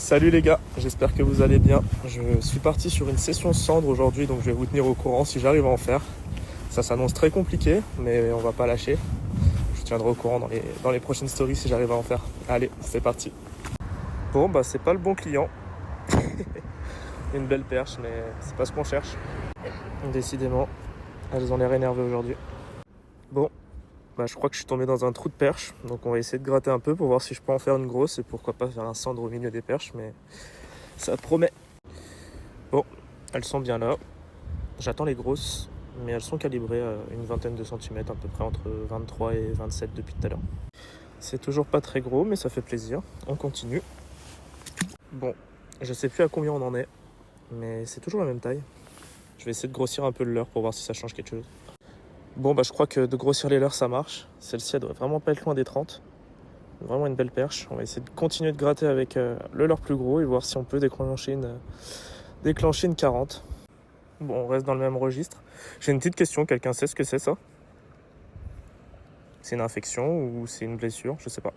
Salut les gars, j'espère que vous allez bien. Je suis parti sur une session cendre aujourd'hui, donc je vais vous tenir au courant si j'arrive à en faire. Ça s'annonce très compliqué, mais on va pas lâcher. Je vous tiendrai au courant dans les prochaines stories si j'arrive à en faire. Allez, c'est parti. Bon, bah c'est pas le bon client. Une belle perche, mais c'est pas ce qu'on cherche. Décidément, elles ont l'air énervées aujourd'hui. Bon, bah je crois que je suis tombé dans un trou de perche, donc on va essayer de gratter un peu pour voir si je peux en faire une grosse et pourquoi pas faire un cendre au milieu des perches, mais ça promet. Bon, elles sont bien là. J'attends les grosses, mais elles sont calibrées à une vingtaine de centimètres, à peu près entre 23 et 27 depuis tout à l'heure. C'est toujours pas très gros, mais ça fait plaisir. On continue. Bon, je sais plus à combien on en est, mais c'est toujours la même taille. Je vais essayer de grossir un peu le leurre pour voir si ça change quelque chose. Bon, bah je crois que de grossir les leurres, ça marche. Celle-ci, elle doit vraiment pas être loin des 30. Vraiment une belle perche. On va essayer de continuer de gratter avec le leurre plus gros et voir si on peut déclencher une 40. Bon, on reste dans le même registre. J'ai une petite question, quelqu'un sait ce que c'est ça? C'est une infection ou c'est une blessure? Je sais pas.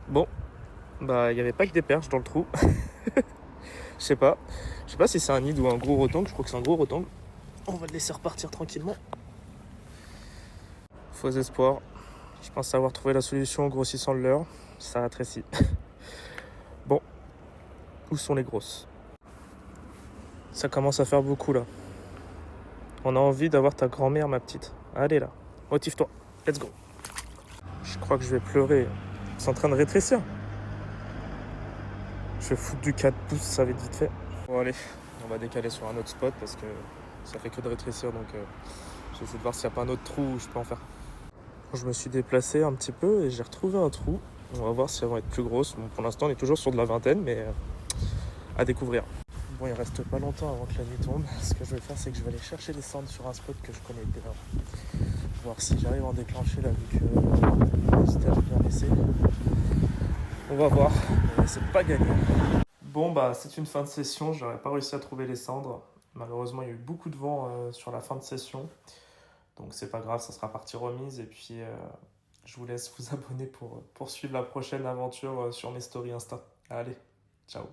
Bon, bah il n'y avait pas que des perches dans le trou. Je sais pas. Je sais pas si c'est un nid ou un gros rotangle, je crois que c'est un gros rotangle. On va le laisser repartir tranquillement. Faux espoir. Je pense avoir trouvé la solution en grossissant le leurre. Ça rétrécit. Bon, où sont les grosses? Ça commence à faire beaucoup là. On a envie d'avoir ta grand-mère, ma petite. Allez là, motive-toi. Let's go. Je crois que je vais pleurer. C'est en train de rétrécir. Je vais foutre du 4 pouces, ça va être vite fait. Bon allez, on va décaler sur un autre spot parce que ça fait que de rétrécir, donc j'essaie de voir s'il n'y a pas un autre trou où je peux en faire. Je me suis déplacé un petit peu et j'ai retrouvé un trou. On va voir si elles vont être plus grosses. Bon, pour l'instant on est toujours sur de la vingtaine, mais à découvrir. Bon, il reste pas longtemps avant que la nuit tombe. Ce que je vais faire, c'est que je vais aller chercher des cendres sur un spot que je connais bien. Voir si j'arrive à en déclencher là, vu que le stage est bien laissé. On va voir, mais c'est pas gagné. Bon, bah c'est une fin de session, j'aurais pas réussi à trouver les cendres. Malheureusement, il y a eu beaucoup de vent sur la fin de session. Donc c'est pas grave, ça sera partie remise. Et puis je vous laisse vous abonner pour suivre la prochaine aventure sur mes stories Insta. Allez, ciao.